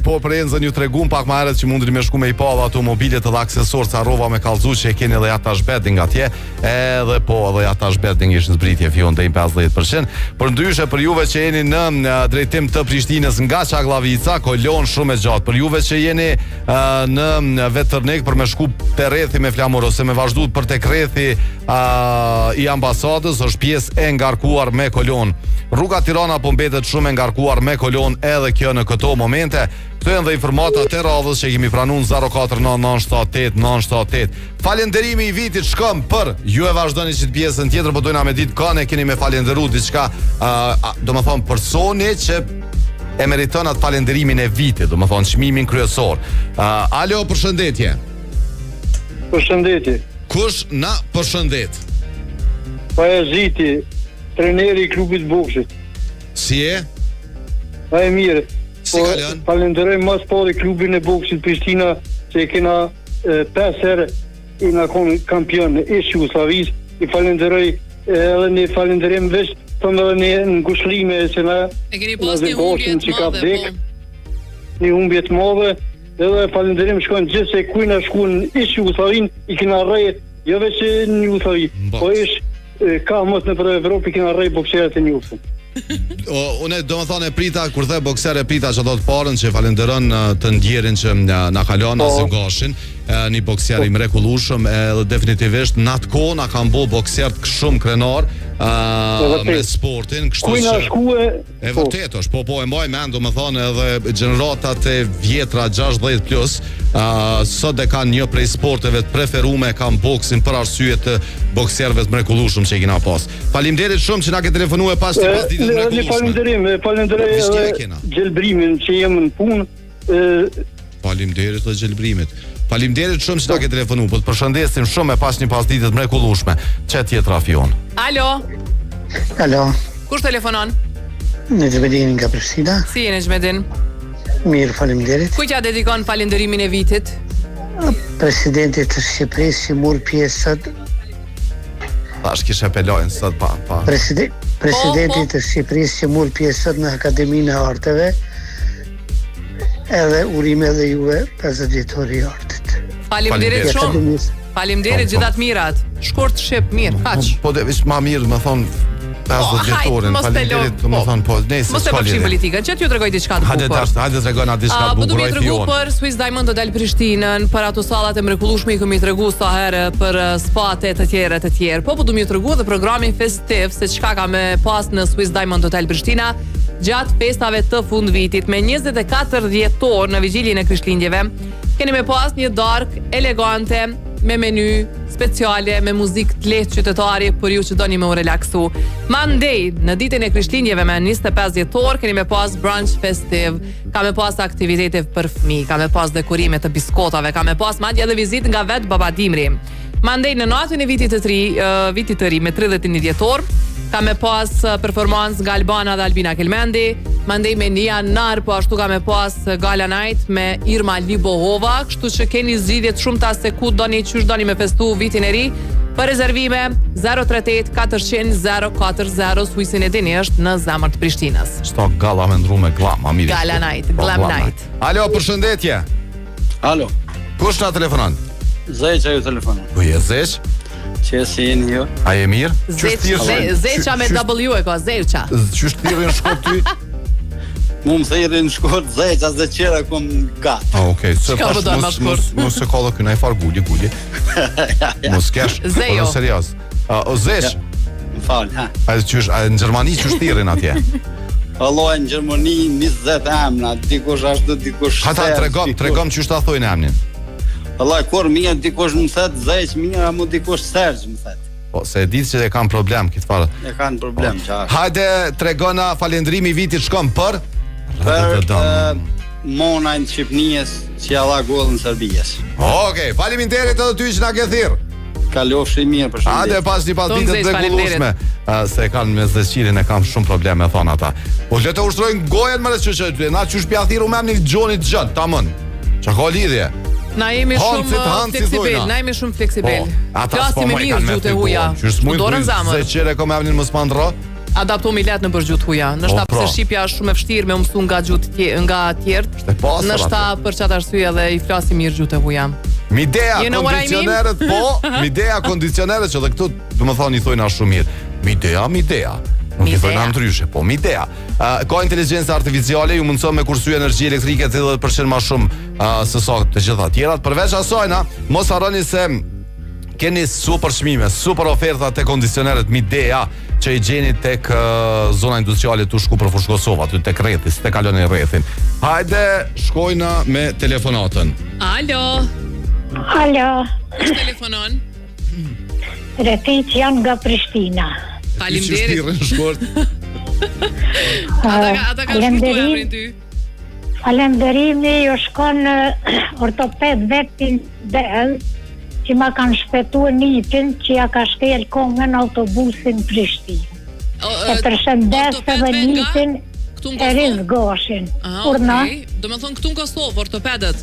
po për Enza një tregun pak ma herët që mundri me shku me i pa dhe automobilet edhe aksesor ca rova me kalzu që e keni edhe jatash bedding atje, edhe po edhe jatash bedding ishë në zbritje Fion dhe i 50%. Për ndryshe për juve që jeni në drejtim të Prishtinës nga Çaklavica, kolon shumë e gjatë. Për juve që jeni në Vetërnik për me shku të rethi me flamur ose me vazhdu për tek rethi i ambasadës, është pjesë e ngarkuar me kolon. Rruga Tirana po mbetet shumë e ngarkuar me kolon edhe kjo në këto momente. Këto janë dhe informatat e radhës që kemi pranuar 049978 Falenderimi i vitit shkëm për ju e vazhdoni që të pjesën tjetër, po dojna me ditë kanë e keni me falenderu diçka, do më thonë personi që e meriton atë falenderimin e vitit, do më thonë çmimin kryesor. Alo, përshëndetje. Përshëndetje. Kush na përshëndet? Pa e Ziti, treneri i klubit boksit. Si e? Pa e mire. Si kalon? Falenderoj mas pari klubin e boksit Prishtina, që e kena 5 herë i na konë kampion e Jugosllavis. I falenderoj edhe një falenderim veç të më dhe një ngushëllime që na e keni pas një humbje të madhe, një humbje të madhe, edhe falenderim shkojnë gjithë se kujna shkojnë ishë Jugoslavin, i kena rejë, jo veç në Jugoslavi, po ishë ka mos në për Evropë, i kena rejë bokserët e njëfën. Unë do më thonë e prita, kur the bokser e prita që do të parën që falenderon të ndjerin që na kalon asë gashin, një bokser i mrekullueshëm, edhe definitivisht në atë kohë na kanë bo bokser të shumë krenar, me sportin, kështu që e vërtet është, po e mbaj mend, domethënë edhe gjeneratat e vjetra 60 plus, sot e kanë një prej sporteve të preferume, kanë boksin për arsye të bokserëve të mrekullueshëm që i kena pas. Faleminderit shumë që na ke telefonuar pas ditës të mrekullueshme. Falenderoj gjelbrimin që jam në punë. Faleminderit të gjelbrimit. Faleminderit shumë që na ke telefonuar. Po të përshëndesim shumë e pas një pasditë të mrekullueshme. Çe tjetër afion. Alo. Kush telefonon? Nejmedin nga Prishtina. Si je Nejmedin? Mirë, faleminderit. Kujt ja dedikon falënderimin e vitit? Presidentit të Shqipërisë që mor pjesë sot. Tash kishe pelojnë sot pa. Presidenti të Shqipërisë që mor pjesë sot në Akademinë e Arteve. Edhe urime dhe juve 50 vjetori i artit. Faleminderit shumë. Faleminderit gjithat mirat. Shkurt shep mirë, kaq. Po devish më mirë, më thon 50 vjetorin. Faleminderit, më thon po, nesër. Mos e bësh politikën, që t'ju tregoj diçka të bukur. Hajde tregona diçka të bukur. Po do të tregu për Swiss Diamond Hotel Prishtinën, për ato sallat e mrekullueshme i kemi tregu sa herë për spatet të tjerë. Po do më tregu edhe programin festiv se çka ka me pas në Swiss Diamond Hotel Prishtina gjatë festave të fundvitit me 24 dhjetor në vigjiljen e Krishtlindjeve. Keni me pas një darkë elegante me menu speciale, me muzikë të lehtë qytetari për ju që doni me u relaksu. Mandej, në ditën e Krishtlindjeve me 25 dhjetor, keni me pas brunch festiv, ka me pas aktivitete për fëmijë, ka me pas dekorime të biskotave, ka me pas madje edhe vizitë nga vetë Baba Dimri. Mandej në natën e vitit të ri me 31 dhjetor, ka me pas performancë nga Albana dhe Albina Kelmendi. Mandej me 1 janar, po ashtu ka me pas Gala Night me Irma Libohova, kështu që keni zgjidhje të shumta se ku doni qysh doni me festu vitin e ri. Për rezervime 038 400 040 Swissin e dini është në zemër të Prishtinës. Çto galla me ndru me glam, mirë. Gala Night, Glam Night. Alo, përshëndetje. Alo. Kush na telefonon? Zeqa ju telefonon. Ku je Zeq? Që si jeni ju? A je mirë? Zeqa me W e ka, Zeqa. Qysh thirrën në Shkop ty? Mu më thirrën në Shkop Zeqa dhe qera kom gat. Okej, se pash mos e kollë kënaj far guli. Mos kesh. Zejo. Po serioz. O Zeq. M'fal, ha. A në Gjermani qysh thirrën atje? Allah, në Gjermani 20 emna, dikush ashtu, dikush Hata tregom qysh ta thojnë emnin. Allah, kur mija dikush më thet Zeq, mija mu dikush Sergj më thet. Po, se e ditë që e kanë problem këtë farë. E kanë problem, qarë. Hajde, tregona falendrimi vitit shkom për monajnë Shqipnijës që ja dha gollën Serbijes. Okej, faleminderit edhe ty që na ke thirr. Kalofshi mirë për shëndet. Hajde, pas një pasditë të mrekullueshme, se kanë me zëqirin e kanë shumë probleme, thon ata. Po le të ushtrojnë gojen më që na qysh pja thirru me emnin Gjonit Gjën, tamën. Çka ka lidhje? Na jemi shumë fleksibel. Flasim me mirë gjuhë të huaja. Dorën zamër. Se çere kom emrin mos mandro. Adaptohemi lehtë nëpër gjuhë të huaja. Ndoshta pse shqipja është shumë e vështirë me u mësu nga gjuhë nga të tjerë. Ndoshta për çat arsye edhe i flasim mirë gjuhë të huaja. Midea kondicionerët midea kondicionerët që edhe këtu domethënë i thojnë as shumë mirë. Midea. Nuk i thojnë ndryshe, po midea. Ka inteligjencë artificiale, ju mundson me kursye energji elektrike 80% më shumë se sa të gjitha të tjerat. Përveç asaj, mos harroni se keni super çmime, super oferta te kondicionerët Midea që i gjeni tek zona industriale tu shku për Fushkosova, tu tek rrethis, tek kaloni rrethin. Hajde, shkojna me telefonatën. Alo. Kush telefonon? Retic janë nga Prishtina. Faleminderit. Ata ka shkurtu emrin ty. Falenderimi ju shkon ortoped vetin del që ma kanë shpëtuar nipin që ja ka shkel kongën autobusin Prishtinë. E përshëndes edhe nipin e Rizgoshin. Okej. Do me thonë këtu në Kosovë, ortopedët?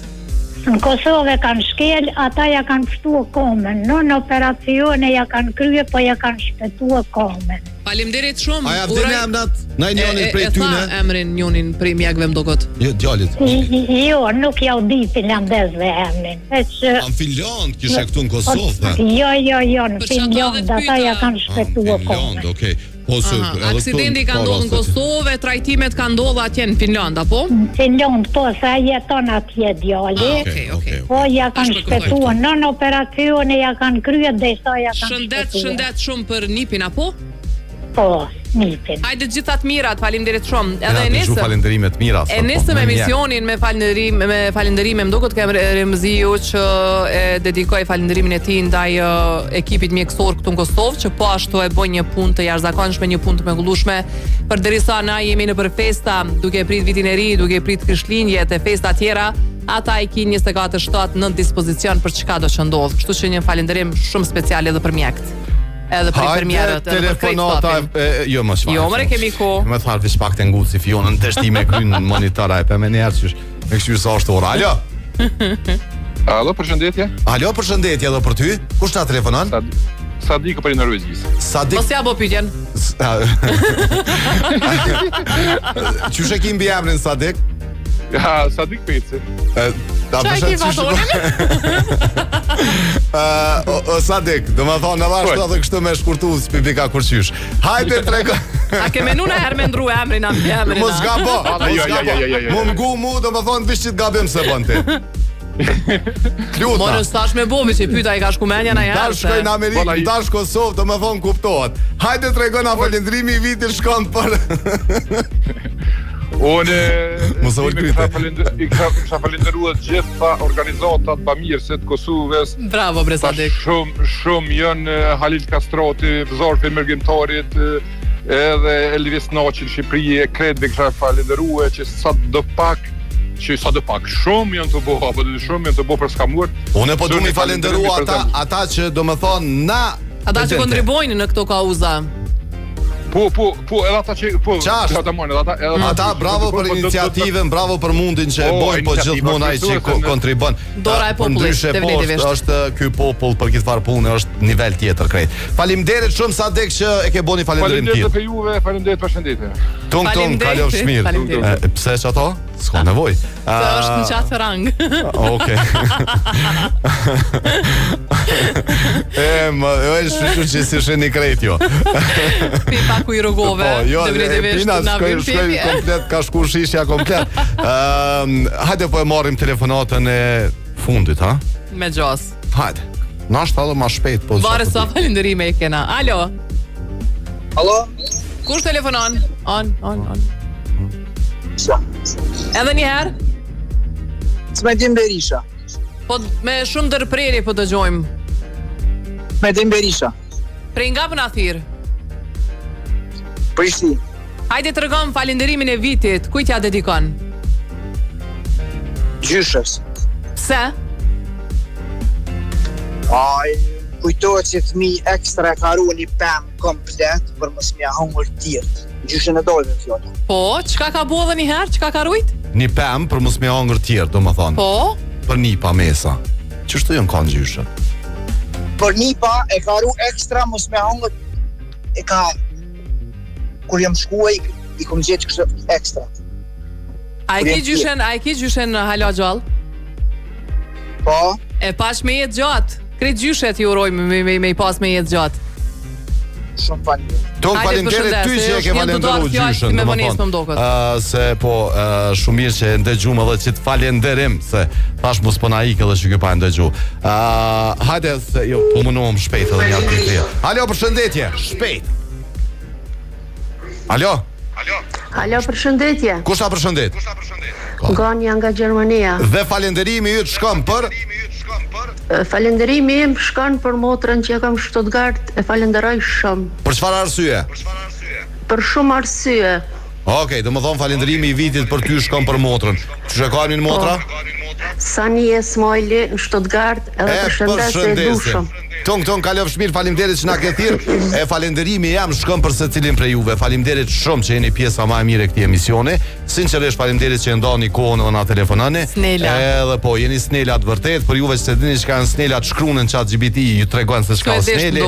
Në Kosovë kanë shkel, ata ja kanë shtua komen. Në operacione ja kanë krye, po ja kanë shpëtuar komen. Faleminderit shumë. A ja vdeni emrat? Na njonin prej tyne? E tha emrin njonin prej mjekëve më dokot. Jo, djalit. Jo, nuk ja u di finlandezve emrin. Në Finland kishe këtu në Kosovë? Jo, në Finland, ata ja kanë shpëtuar komen. Finland, okej. Aksidenti ka ndodhur në Kosovë, trajtimet kanë ndodhur atje në Finland, apo? Në Finland, po, sa jeton atje djali. Po, ja kanë shpëtuar nën operacione, ja kanë kryer derisa ja kanë shpëtuar. Shëndet shumë për nipin, apo? Po, nitin. Hajde gjithat mirat, faleminderit shumë. Edhe e nesër. Falenderimet mira. E nesër me emisionin me falënderime, më duket kem Remziu që e dedikoi falënderimin e tij ndaj ekipit mjekësor këtu në Kosovë, që po ashtu e bën një punë të jashtëzakonshme, një punë të mrekullueshme, përderisa na jemi në për festa, duke prit vitin e ri, duke prit Krishtlindjet e festa tjera, ata i kin 24/7 në dispozicion për çka do që ndodh. Kështu që një falënderim shumë special edhe për mjekët. Edhe për premierët, edhe për telefonata, jo më shfaq. Jo, më kemi kohë. Më tharë vish pak të ngutë si Fionën, të shti me kryn në monitora, e për me njerë që me këshyrë sa është ora. Alo? Alo, përshëndetje. Alo, përshëndetje edhe për ty. Kush ta telefonon? Sadik për i Norvegjis. Sadik? Mos ja bo pyetjen. Qysh e ki mbi emrin Sadik? Ja, Sadik Peci. Qa e ki fatonin? Sadik, do më thonë në vashtu edhe kështu me shkurtu spipika kur qysh. Hajde trego. A ke menu në herë me ndru emrin, a mbi emrin? Mos gabo, mu mgu mu, do më thonë vish që t'gabim se bën ti. Morën stash me bomi që pyta i ka shku menja na jarë. Dash shkoj në Amerikë, dash Kosovë, do më thonë kuptohet. Hajde trego na falendrimi i vitit shkon për... Unë i kisha falenderuar gjitha organizatat bamirëse të Kosovës. Bravo bre Sadik. Shumë janë Halil Kastrati, Zorfi Mergjimtarit, edhe Elvis Naçi në Shqipëri, kredve kisha falenderuar që sa do pak shumë janë të bëha, apo shumë janë të bëha për skamur. Unë po du mi falenderua ata që do më thonë na ata që kontribojnë në këto kauza. Po, edhe ata që ata bravo për iniciativën, bravo për mundin që e bojnë, po gjithmonë ai që kontribon. Dora e popullit, të vërtetë është ky popull për këtë farë punë është nivel tjetër krejt. Faleminderit shumë Sadek që e ke bëni falënderim tjetër. Faleminderit për juve, faleminderit përshëndetje. Tung, kalof shmirë. Pse që ato? S'ka nevoj. Se është në qatë rang. Okej. Është shqyqur që si sheni krejt jo. Pi paku i rogove. Pina shkoj komplet, ka shku shishja komplet. Hajde po e marrim telefonatën e fundit, ha? Me gjas. Hajde. Nashta edhe ma shpejt. Vare sa falenderime e kena. Alo? Alo? Kush telefonon? On. Edhe njëherë? Smetin Berisha. Po me shumë dërprerje po dëgjojmë. Smetin Berisha. Prej nga për në thirë? Prishti. Hajde të rëgëm falenderimin e vitit, kujt ja dedikon? Gjyshës. Pse? Kujtohet që fëmi ekstra karu një pëm komplet për mos mja hongër tjertë. Gjyshën e dojve fjota. Po, qka ka bo dhe njëherë, qka ka rujt? Një pëm për mos mja hongër tjertë, do më thonë. Po? Për nipa mesa. Qështu jënë kanë gjyshën? Për nipa e karu ekstra mos mja hongër, e ka... Kur jam shkuaj, i kom gjetë kështë ekstra. A e ki gjyshen në hala gjallë? Po? E pash me jetë gjatë. Kretë gjyshet ju uroj me i pas me jetë gjatë. Shumë falenderit. Tung falenderit ty që e ke falenderu gjyshën, me vonesë më mdokët. Se po, shumë mirë që e ndëgjumë edhe që të falenderim, se pash mu s'pona ike dhe që kjo pa e ndëgju. Hajde, po mënuam shpejt edhe një atë të Alo, përshëndetje, shpejt. Alo? Alo, përshëndetje. Kush ta përshëndet? Gonja nga Gjermania. Dhe falenderimi ju të shkon për? Falenderimi im shkon për motrën që kam Stuttgart, e falenderoj shumë. Për çfarë arsye? Për shumë arsye. Okej, do më thonë falenderimi i vitit për ty shkon për motrën. Që shkojnë në motra? Sani Esmojli në Stuttgart, edhe përshëndetje e dushëm. Tung, kalof shmirë, falimderit që na ke thirë. E falenderimi jam shkëm për se cilin prej juve. Falimderit shumë që jeni pjesa ma e mire këti emisioni. Sinqerisht falimderit që ndoni kohën dhe na telefonani. Snela. Edhe po, jeni snelat vërtet. Për juve që se dini që kanë snelat shkrunën ChatGPT, ju tregojnë se shka o sneli.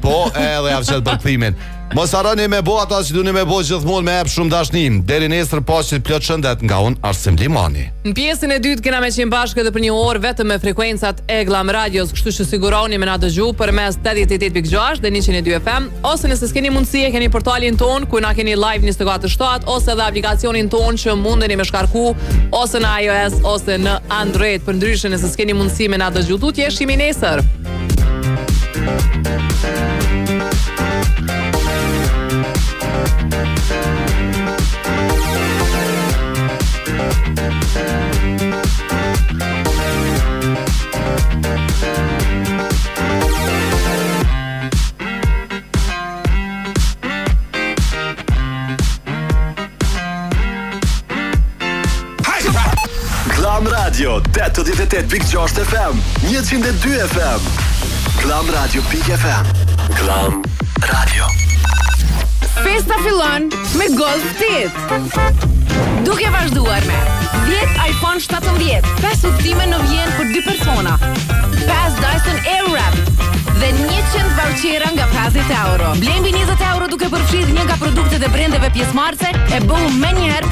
Po, edhe javë qëtë për këthimin. Mos harroni me bo ata që duni me bo gjithmonë me ep shumë dashnim. Deri nesër paqet plot shëndet nga unë Arsim Limani. Në pjesën e dytë kena me qenë bashkë edhe për një orë vetëm me frekuencat e Glam Radios, kështu që siguroni me na dëgju përmes 88.6 dhe 102 FM, ose nëse s'keni mundësi e keni portalin ton ku na keni live 24/7 ose edhe aplikacionin ton që mundeni me shkarku ose në iOS ose në Android. Përndryshe nëse s'keni mundësi me na dëgju, tutje shihemi nesër. Radio 88.6 FM, 102 FM. Klan Radio.fm. Klan Radio. Festa fillon me Golf 8. Duke vazhduar me 10 iPhone 17, 5 udhtime në Vjenë për 2 persona, 5 Dyson Airwrap dhe 100 vouchera nga 50 euro. Blen mbi 20 euro duke përfshirë një nga produktet e brendeve pjesëmarrëse e bëu menjëherë pjesë